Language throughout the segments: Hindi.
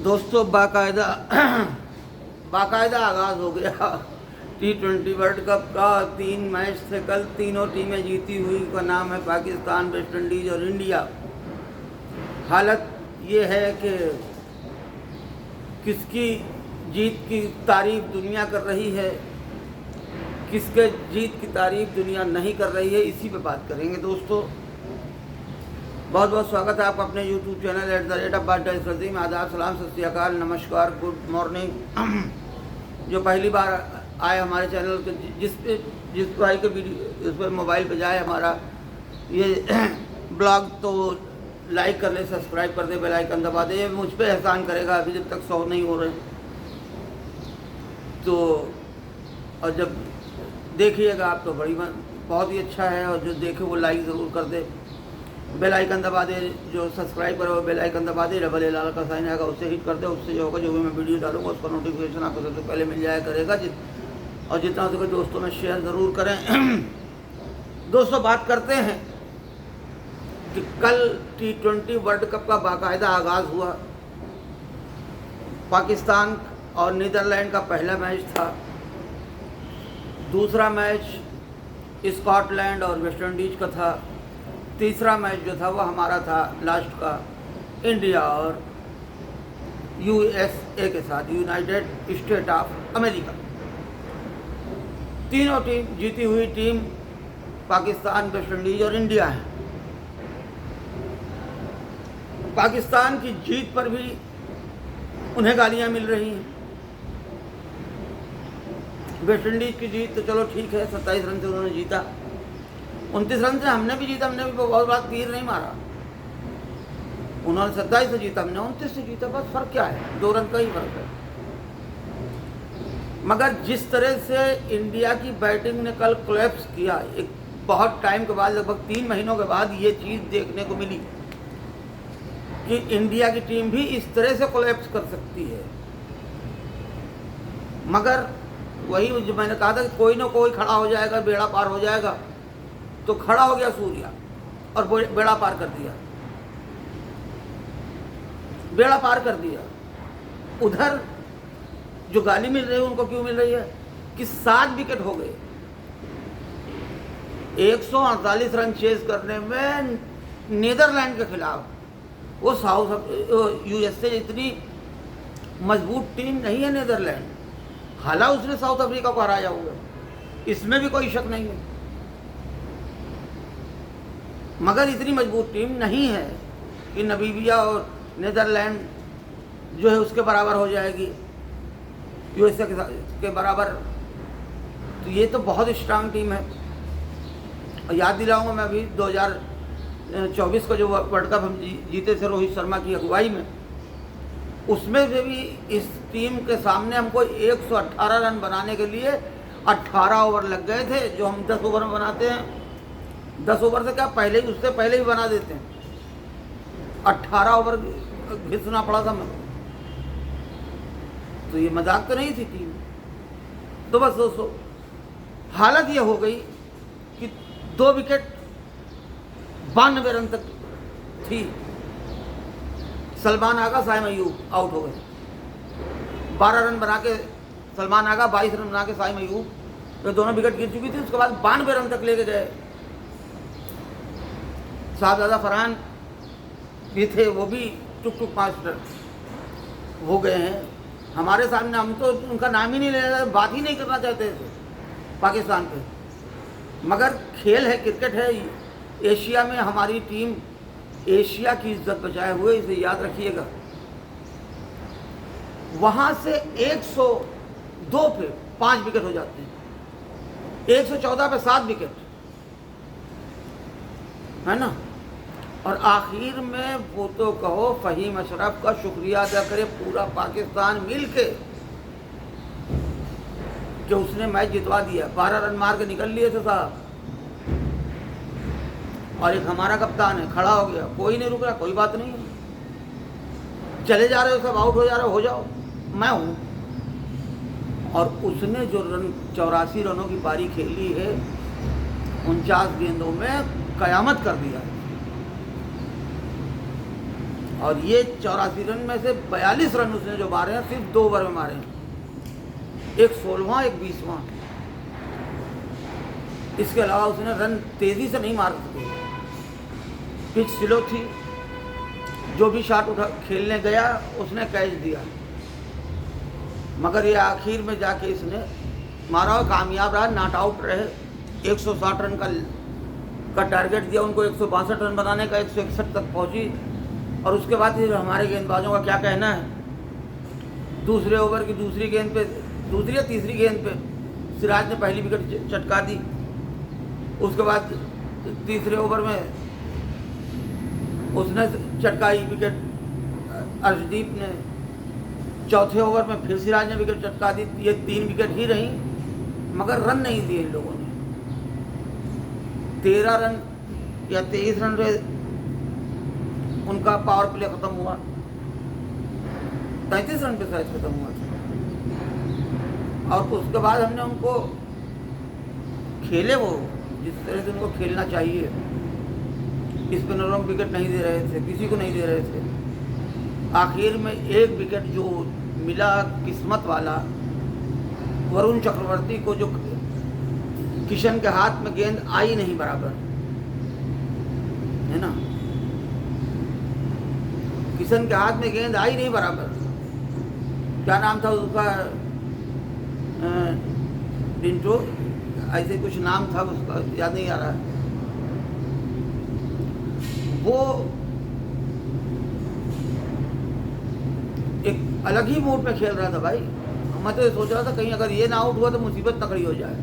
दोस्तों बाकायदा आगाज़ हो गया T20 वर्ल्ड कप का। 3 मैच थे कल, तीनों टीमें जीती हुई का नाम है पाकिस्तान, वेस्ट इंडीज़ और इंडिया। हालत ये है कि किसकी जीत की तारीफ दुनिया कर रही है, किसके जीत की तारीफ दुनिया नहीं कर रही है, इसी पे बात करेंगे दोस्तों। बहुत बहुत स्वागत है आपका अपने YouTube चैनल @@अब्बास में। आदाब, सलाम, सत श्री अकाल, नमस्कार, गुड मॉर्निंग। जो पहली बार आए हमारे चैनल के, जिस भाई के वीडियो इस पर मोबाइल पे जाए हमारा ये ब्लॉग, तो लाइक कर ले, सब्सक्राइब कर दे, बेल आइकन दबा दे। मुझ पे एहसान करेगा अभी जब तक 100 नहीं हो रहे तो। और जब देखिएगा आप तो बहुत ही अच्छा है, और जो देखे वो लाइक ज़रूर कर दे, बेल आइकन दबा दे। जो सब्सक्राइब करे वो बेल आइकन दबा दे, डबल लाल का साइन आएगा उससे हिट कर दे। उससे जो होगा, जो भी मैं वीडियो डालूंगा उसका नोटिफिकेशन आपको सबसे पहले मिल जाया करेगा। और जितना हो सके दोस्तों में शेयर ज़रूर करें। दोस्तों, बात करते हैं कि कल T20 वर्ल्ड कप का बाकायदा आगाज़ हुआ। पाकिस्तान और नीदरलैंड का पहला मैच था। दूसरा मैच स्कॉटलैंड और वेस्ट इंडीज़ का था। तीसरा मैच जो था वो हमारा था लास्ट का, इंडिया और USA के साथ, यूनाइटेड स्टेट ऑफ अमेरिका। तीनों टीम जीती हुई टीम पाकिस्तान, वेस्ट इंडीज और इंडिया है। पाकिस्तान की जीत पर भी उन्हें गालियां मिल रही हैं। वेस्ट इंडीज की जीत तो चलो ठीक है, 27 रन से उन्होंने जीता। 29 रन से हमने भी जीता, हमने भी बहुत बात तीर नहीं मारा। उन्होंने 27 से जीता, हमने 29 से जीता, बस फर्क क्या है, 2 रन का ही फर्क है। मगर जिस तरह से इंडिया की बैटिंग ने कल कोलैप्स किया, एक बहुत टाइम के बाद, लगभग 3 महीनों के बाद ये चीज़ देखने को मिली कि इंडिया की टीम भी इस तरह से कोलैप्स कर सकती है। मगर वही जो मैंने कहा था कि कोई ना कोई खड़ा हो जाएगा, बेड़ा पार हो जाएगा, तो खड़ा हो गया सूर्या और बेड़ा पार कर दिया, बेड़ा पार कर दिया। उधर जो गाली मिल रही है उनको क्यों मिल रही है कि 7 विकेट हो गए। 148 रन चेज करने में नीदरलैंड के खिलाफ। वो USA इतनी मजबूत टीम नहीं है नीदरलैंड, हालांकि उसने साउथ अफ्रीका को हराया हुआ, इसमें भी कोई शक नहीं है। मगर इतनी मजबूत टीम नहीं है कि नमीबिया और नीदरलैंड जो है उसके बराबर हो जाएगी, USA के बराबर। तो ये तो बहुत स्ट्रांग टीम है। और याद दिलाऊंगा मैं, अभी 2024 का जो वर्ल्ड कप हम जीते थे रोहित शर्मा की अगुवाई में, उसमें से भी इस टीम के सामने हमको 118 रन बनाने के लिए 18 ओवर लग गए थे, जो हम 10 ओवर में बनाते हैं। 10 ओवर से क्या, पहले ही, उससे पहले ही बना देते हैं। 18 ओवर घिसना पड़ा था मैं, तो ये मजाक तो नहीं थी टीम। तो बस दोस्तों, हालत ये हो गई कि 2 विकेट 92 रन तक थी। सलमान आगा, साइम अयूब आउट हो गए। 12 रन बना के सलमान आगा, 22 रन बना के साइम अयूब, तो दोनों विकेट गिर चुकी थी। उसके बाद 92 रन तक लेके गए। शाहजादा फरहान भी थे, वो भी टुक टुक 5 रन हो गए हैं हमारे सामने। हम तो उनका नाम ही नहीं ले रहे, बात ही नहीं करना चाहते थे पाकिस्तान पे। मगर खेल है, क्रिकेट है। एशिया में हमारी टीम एशिया की इज्जत बचाए हुए, इसे याद रखिएगा। वहाँ से 102 पे 5 विकेट हो जाते हैं, 114 पे 7 विकेट, है ना। और आखिर में वो तो कहो, फहीम अशरफ का शुक्रिया अदा करे पूरा पाकिस्तान मिल के कि उसने मैच जितवा दिया। 12 रन मार के निकल लिए थे साहब। और एक हमारा कप्तान है, खड़ा हो गया, कोई नहीं रुक रहा, कोई बात नहीं है, चले जा रहे हो सब, आउट हो जा रहे हो जाओ, मैं हूँ। और उसने जो रन 84 रनों की पारी खेली है 49 गेंदों में, कयामत कर दिया है। और ये 84 रन में से 42 रन उसने जो मारे हैं सिर्फ 2 ओवर में मारे हैं, एक 16वां एक 20वां। इसके अलावा उसने रन तेजी से नहीं मार सके, पिच स्लो थी, जो भी शॉट उठा खेलने गया उसने कैच दिया, मगर ये आखिर में जाके इसने मारा और कामयाब रहा, नॉट आउट रहे। 160 रन का टारगेट दिया उनको, 162 रन बनाने का, 161 तक पहुंची। और उसके बाद फिर हमारे गेंदबाजों का क्या कहना है, दूसरे ओवर की दूसरी गेंद पे, दूसरी या तीसरी गेंद पे सिराज ने पहली विकेट चटका दी। उसके बाद तीसरे ओवर में उसने चटकाई विकेट अर्शदीप ने, चौथे ओवर में फिर सिराज ने विकेट चटका दी। ये 3 विकेट ही रही, मगर रन नहीं दिए इन लोगों ने। 13 रन या 23 रन रहे उनका पावर प्ले खत्म हुआ, 33 रन पे शायद खत्म हुआ था। और उसके बाद हमने उनको खेले, वो जिस तरह से उनको खेलना चाहिए, स्पिनरों को विकेट नहीं दे रहे थे, किसी को नहीं दे रहे थे। आखिर में एक विकेट जो मिला किस्मत वाला, वरुण चक्रवर्ती को, जो किशन के हाथ में गेंद आई नहीं बराबर, है ना, किशन के हाथ में गेंद आई नहीं बराबर। क्या नाम था उसका, डिंटो, ऐसे कुछ नाम था उसका, याद नहीं आ रहा। वो एक अलग ही मूड में खेल रहा था भाई। मैं तो ये सोच रहा था कहीं अगर ये ना आउट हुआ तो मुसीबत तकड़ी हो जाए।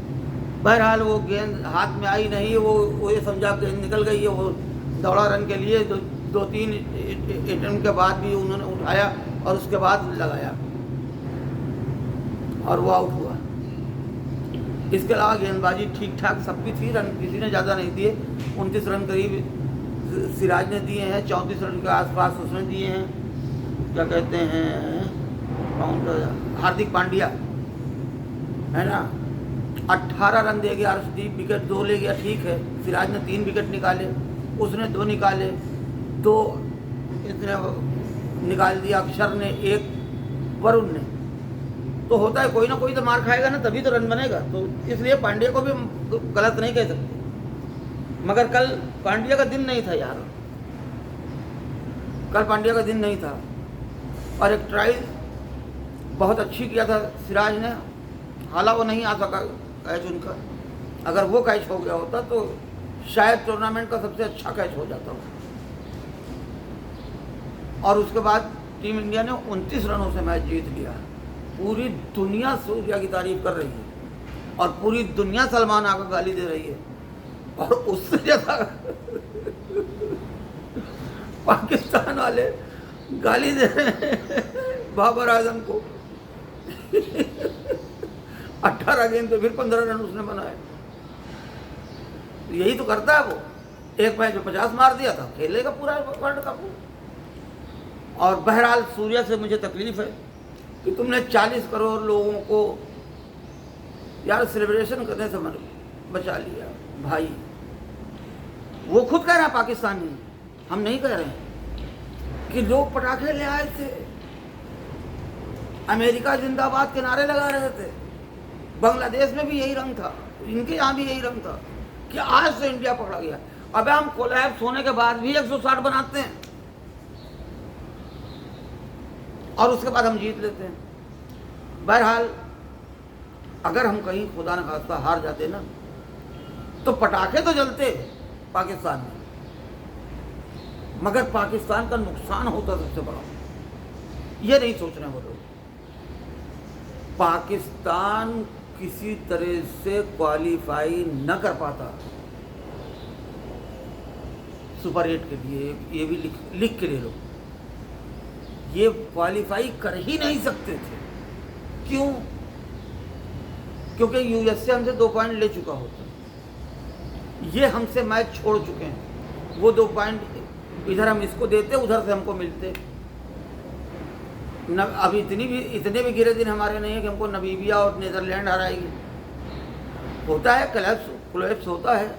बहरहाल वो गेंद हाथ में आई नहीं, वो ये समझा गेंद निकल गई है। वो दौड़ा रन के लिए, 2-3 अटेम्प्ट के बाद भी उन्होंने उठाया और उसके बाद लगाया और वो आउट हुआ। इसके अलावा गेंदबाजी ठीक ठाक सबकी थी, रन किसी ने ज़्यादा नहीं दिए। 29 रन करीब सिराज ने दिए हैं, 34 रन के आसपास उसने दिए हैं। क्या कहते हैं, हार्दिक पांड्या, है ना, 18 रन दे गया अर्शदीप, विकेट 2 ले गया, ठीक है। सिराज ने 3 विकेट निकाले, उसने 2 निकाले, 2 इसने निकाल दिया, अक्षर ने 1, वरुण ने। तो होता है, कोई ना कोई तो मार खाएगा ना, तभी तो रन बनेगा। तो इसलिए पांड्या को भी गलत नहीं कह सकते, मगर कल पांड्या का दिन नहीं था यार, कल पांड्या का दिन नहीं था। और एक ट्राई बहुत अच्छी किया था सिराज ने, हालांकि वो नहीं आ सका कैच उनका। अगर वो कैच हो गया होता तो शायद टूर्नामेंट का सबसे अच्छा कैच हो जाता। और उसके बाद टीम इंडिया ने 29 रनों से मैच जीत लिया। पूरी दुनिया सूर्या की तारीफ कर रही है और पूरी दुनिया सलमान आगा गाली दे रही है, और उससे ज़्यादा पाकिस्तान वाले गाली दे रहे हैं बाबर आजम को। 18 गेंद पे फिर 15 रन उसने बनाए। यही तो करता है वो, एक मैच में 50 मार दिया था, खेलेगा पूरा वर्ल्ड कप। और बहरहाल सूर्या से मुझे तकलीफ है कि तुमने 40 करोड़ लोगों को यार सेलिब्रेशन करने से बचा लिया भाई। वो खुद कह रहा है, पाकिस्तानी, हम नहीं कह रहे हैं, कि लोग पटाखे ले आए थे, अमेरिका जिंदाबाद के नारे लगा रहे थे, बांग्लादेश में भी यही रंग था, इनके यहाँ भी यही रंग था कि आज से इंडिया पकड़ा गया। अबे हम कोलैप्स होने के बाद भी 160 बनाते हैं और उसके बाद हम जीत लेते हैं। बहरहाल अगर हम कहीं खुदा न खास्ता हार जाते ना, तो पटाखे तो जलते पाकिस्तान में, मगर पाकिस्तान का नुकसान होता सबसे बड़ा। ये नहीं सोच रहे वो लोग। पाकिस्तान किसी तरह से क्वालिफाई न कर पाता सुपर 8 के लिए, ये भी लिख के ले लो, ये क्वालिफाई कर ही नहीं सकते थे। क्यों? क्योंकि यूएसए हमसे 2 पॉइंट ले चुका होता, ये हमसे मैच छोड़ चुके हैं। वो 2 पॉइंट इधर हम इसको देते, उधर से हमको मिलते। अभी इतने भी गिरे दिन हमारे नहीं है कि हमको नमीबिया और नीदरलैंड हराएगी। होता है, कोलैप्स होता है।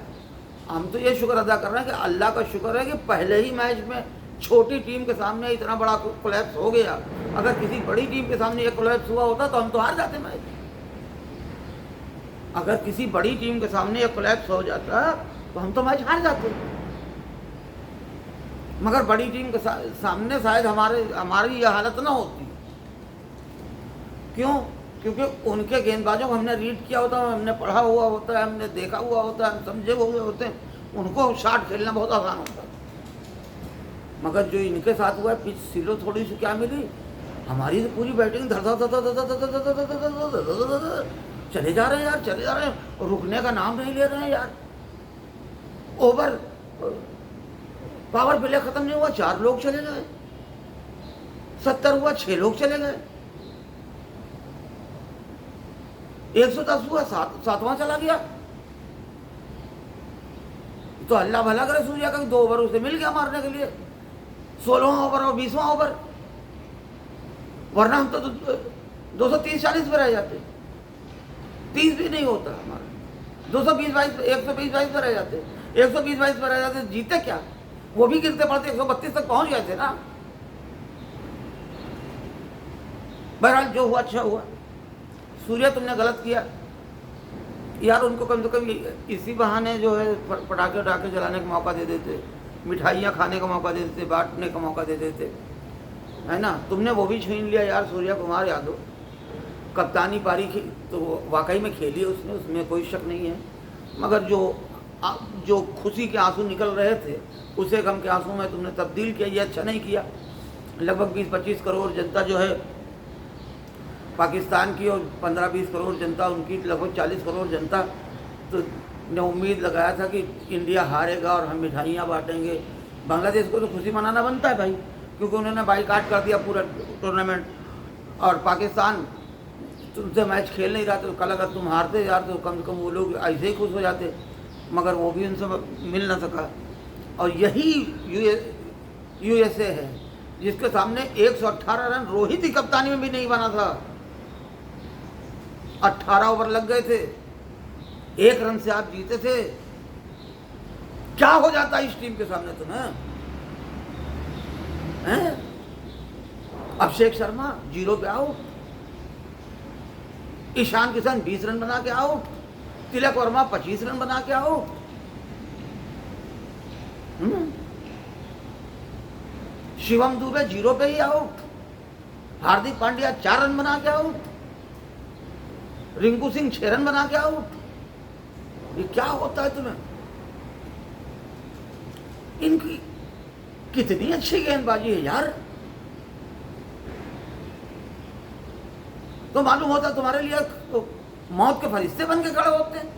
हम तो ये शुक्र अदा कर रहे हैं कि अल्लाह का शुक्र है कि पहले ही मैच में छोटी टीम के सामने इतना बड़ा कोलैप्स हो गया। अगर किसी बड़ी टीम के सामने ये कोलैप्स हुआ होता तो हम तो हार जाते मैच। अगर किसी बड़ी टीम के सामने ये कोलैप्स हो जाता तो हम तो मैच हार जाते। मगर बड़ी टीम के सामने शायद हमारी यह हालत ना होती। क्यों? क्योंकि उनके गेंदबाजों को हमने रीड किया होता है, हमने पढ़ा हुआ होता है, हमने देखा हुआ होता है, हम समझे हुए होते हैं, उनको शॉट खेलना बहुत आसान होता है। मगर जो इनके साथ हुआ है, पिच सिलो थोड़ी सी क्या मिली, हमारी तो पूरी बैटिंग धर चले जा रहे हैं यार, चले जा रहे हैं, रुकने का नाम नहीं ले रहे हैं यार। ओवर पावर प्ले खत्म नहीं हुआ, 4 लोग चले गए, 70 हुआ 6 लोग चले गए, 110 हुआ 7वां चला गया। तो अल्लाह भला करे सूर्या का 2 ओवर उसे मिल गया मारने के लिए, 16वां ओवर और 20वां ओवर, वरना हम तो 230-40 पे रह जाते, 30 भी नहीं होता हमारा, 220-22 120-22 पे रह जाते, 120-22 पे रह जाते, जीते क्या, वो भी गिरते पड़ते 132 तक पहुंच गए थे ना। बहरहाल जो हुआ अच्छा हुआ। सूर्या तुमने गलत किया यार, उनको कम से कम इसी बहाने जो है पटाखे उटाखे जलाने का मौका दे देते, मिठाइयाँ खाने का मौका दे देते, बांटने का मौका दे देते, है ना। तुमने वो भी छीन लिया यार। सूर्या कुमार यादव कप्तानी पारी तो वाकई में खेली है उसने, उसमें कोई शक नहीं है, मगर जो खुशी के आंसू निकल रहे थे उसे गम के आंसू में तुमने तब्दील किया, ये अच्छा नहीं किया। लगभग 20-25 करोड़ जनता जो है पाकिस्तान की और 15-20 करोड़ जनता उनकी, लगभग 40 करोड़ जनता तो ने उम्मीद लगाया था कि इंडिया हारेगा और हम मिठाइयाँ बांटेंगे। बांग्लादेश को तो खुशी मनाना बनता है भाई, क्योंकि उन्होंने बाईकाट कर दिया पूरा टूर्नामेंट, और पाकिस्तान तुमसे मैच खेल नहीं रहा। तो कल अगर तुम हारते यार तो कम से कम वो लोग ऐसे ही खुश हो जाते, मगर वो भी उनसे मिल ना सका। और यही यूएसए है जिसके सामने 118 रन रोहित की कप्तानी में भी नहीं बना था। 18 ओवर लग गए थे, 1 रन से आप जीते थे। क्या हो जाता इस टीम के सामने तुम्हें, हैं? अभिषेक शर्मा 0 पे आउट, ईशान किशन 20 रन बना के आउट, तिलक वर्मा 25 रन बना के आउट। शिवम दुबे 0 पे ही आउट, हार्दिक पांड्या 4 रन बना के आउट, रिंकू सिंह 6 रन बना के आउट। ये क्या होता है तुम्हें? इनकी कितनी अच्छी गेंदबाजी है यार। तो मालूम होता तुम्हारे लिए तो मौत के फरिश्ते बन के खड़े होते हैं।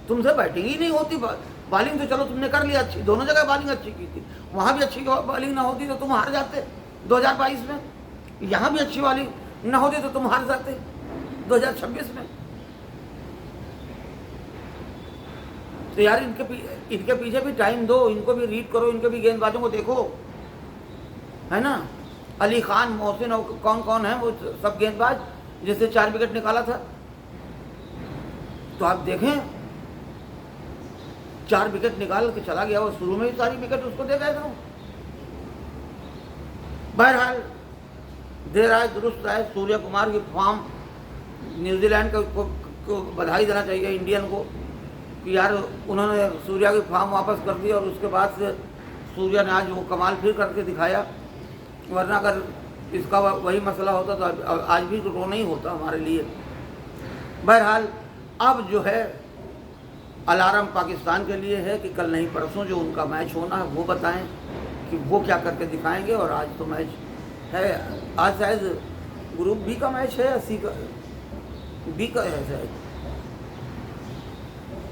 तुमसे बैटिंग ही नहीं होती, बॉलिंग तो चलो तुमने कर लिया अच्छी, दोनों जगह बॉलिंग अच्छी की थी, वहां भी अच्छी बॉलिंग ना होती तो तुम हार जाते 2022 में, यहां भी अच्छी बॉलिंग ना होती तो तुम हार जाते 2026 में। तो यार इनके पीछे भी टाइम दो, इनको भी रीड करो, इनके भी गेंदबाजों को देखो, है ना। अली खान, मोहसिन और कौन कौन है वो सब गेंदबाज जिससे 4 विकेट निकाला था। तो आप देखें 4 विकेट निकाल के चला गया, वो शुरू में ही सारी विकेट उसको दे गए थे। बहरहाल देर आए दुरुस्त आए, सूर्य कुमार की फॉर्म, न्यूजीलैंड को बधाई देना चाहिए इंडियन को कि यार उन्होंने सूर्या की फॉर्म वापस कर दी, और उसके बाद से सूर्या ने आज वो कमाल फिर करके दिखाया। वरना अगर इसका वही मसला होता तो आज भी रो नहीं होता हमारे लिए। बहरहाल अब जो है अलार्म पाकिस्तान के लिए है कि कल नहीं परसों जो उनका मैच होना है वो बताएं कि वो क्या करके दिखाएंगे। और आज तो मैच है, आज शायद ग्रुप बी का मैच है, 80 का बी का है शायद,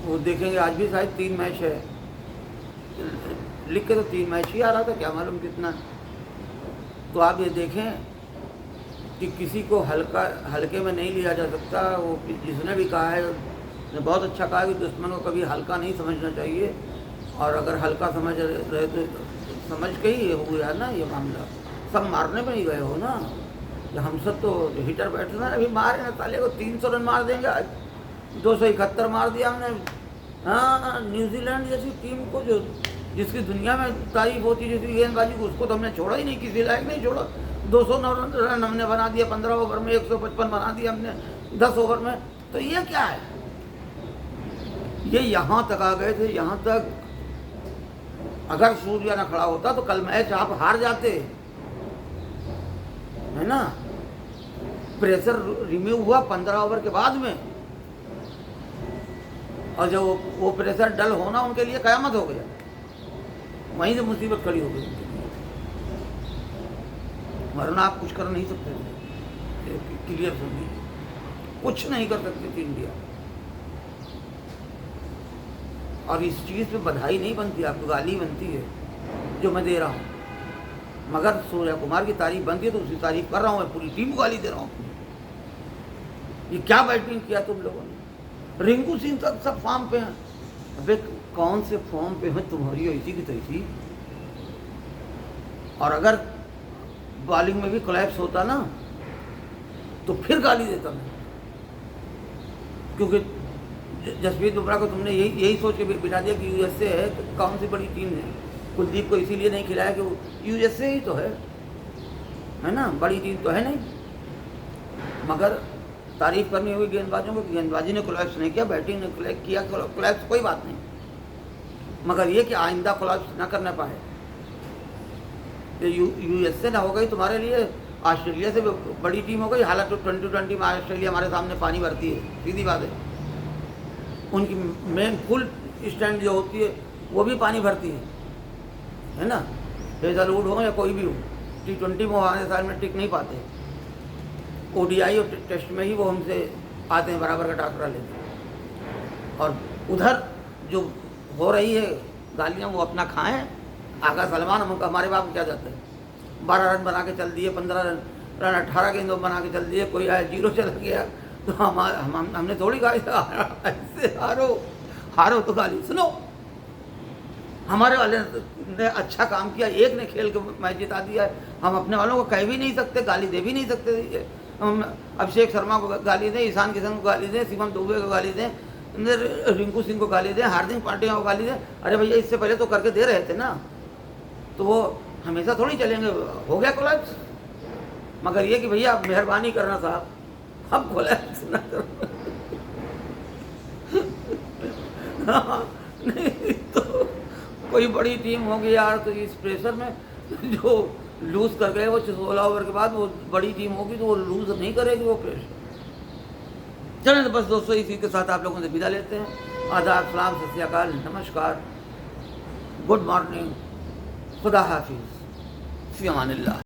वो देखेंगे। आज भी शायद 3 मैच है, लिख के तो 3 मैच ही आ रहा था, क्या मालूम कितना। तो आप ये देखें कि किसी को हल्के में नहीं लिया जा सकता। वो जिसने भी कहा है ने बहुत अच्छा कहा कि दुश्मन को कभी हल्का नहीं समझना चाहिए, और अगर हल्का समझ रहे तो समझ के ही हुआ ना ये मामला। सब मारने में ही गए हो ना, हम सब तो हिटर बैठे ना, अभी मारे ना साले को 300 रन मार देंगे आज, 271 मार दिया हमने। हाँ, न्यूजीलैंड जैसी टीम को जो जिसकी दुनिया में तारीफ होती है जिसकी गेंदबाजी को, उसको तो हमने छोड़ा ही नहीं, किसी लायक नहीं छोड़ा। 200 रन हमने बना दिया 15 ओवर में, 155 बना दिया हमने 10 ओवर में। तो ये क्या है? ये यहाँ तक आ गए थे, यहाँ तक अगर सूर्या न खड़ा होता तो कल मैच आप हार जाते, है ना। प्रेशर रिमूव हुआ 15 ओवर के बाद में, और जब वो प्रेशर डल होना उनके लिए कयामत हो गया, वहीं से मुसीबत खड़ी हो गई उनके लिए, वरना आप कुछ कर नहीं सकते थे। क्लियर समझिए, कुछ नहीं कर सकती थी इंडिया। और इस चीज़ पे बधाई नहीं बनती, आपको गाली बनती है जो मैं दे रहा हूँ। मगर सूर्या कुमार की तारीफ बनती है तो उसकी तारीफ कर रहा हूँ, मैं पूरी टीम को गाली दे रहा हूँ। ये क्या बैटिंग किया तुम लोगों ने? रिंकू सिंह तक सब फॉर्म पे हैं। अबे कौन से फॉर्म पे है तुम्हारी ऐसी की तैसी? और अगर बॉलिंग में भी कोलैप्स होता ना तो फिर गाली देता मैं, क्योंकि जसप्रीत बुमराह को तुमने यही सोच के बिठा दिया कि यूएसए है तो कौन सी बड़ी टीम है। कुलदीप को इसीलिए नहीं खिलाया कि वो यूएसए ही तो है ना, बड़ी टीम तो है नहीं। मगर तारीफ करनी होगी गेंदबाजों को, गेंदबाजी ने कोलैप्स नहीं किया, बैटिंग ने किया कोलैप्स, कोई बात नहीं। मगर ये कि आइंदा कोलैप्स ना करना पाए। यूएसए ना हो गई तुम्हारे लिए, ऑस्ट्रेलिया से बड़ी टीम हो गई। हालांकि 2020 में ऑस्ट्रेलिया हमारे सामने पानी भरती है, सीधी बात है। उनकी मेन फुल स्टैंड जो होती है वो भी पानी भरती है ना। हेजलवुड हो या कोई भी हो, T20 में हमारे साल में टिक नहीं पाते। ODI और टेस्ट में ही वो हमसे आते हैं, बराबर का टाकरा लेते हैं। और उधर जो हो रही है गालियाँ वो अपना खाएं। आगा सलमान हमारे बाप क्या जाते हैं, 12 रन बना के चल दिए, 15 रन 18 गेंदों बना के चल दिए, कोई आया 0 चला गया तो हमने थोड़ी गाली ऐसे हारो तो गाली सुनो। हमारे वाले ने अच्छा काम किया, एक ने खेल के मैच जिता दिया है। हम अपने वालों को कह भी नहीं सकते, गाली दे भी नहीं सकते। हम अभिषेक शर्मा को गाली दें, ईशान किशन को गाली दें, शिवम दुबे को गाली दें, रिंकू सिंह को गाली दें, हार्दिक पांड्या को गाली दें। अरे भैया इससे पहले तो करके दे रहे थे ना, तो वो हमेशा थोड़ी चलेंगे। हो गया कोलैप्स। मगर ये कि भैया आप मेहरबानी करना साहब, अब कोलैप्स ना करो। नहीं तो कोई बड़ी टीम होगी यार, तो इस प्रेशर में जो लूज कर गए वो 16 ओवर के बाद, वो बड़ी टीम होगी तो वो लूज नहीं करेगी वो प्रेशर। चलें तो बस दोस्तों इसी के साथ आप लोगों से विदा लेते हैं। आदाब, सलाम, सत श्री अकाल, नमस्कार, गुड मॉर्निंग, खुदा हाफिज़, फ़ी अमानिल्लाह।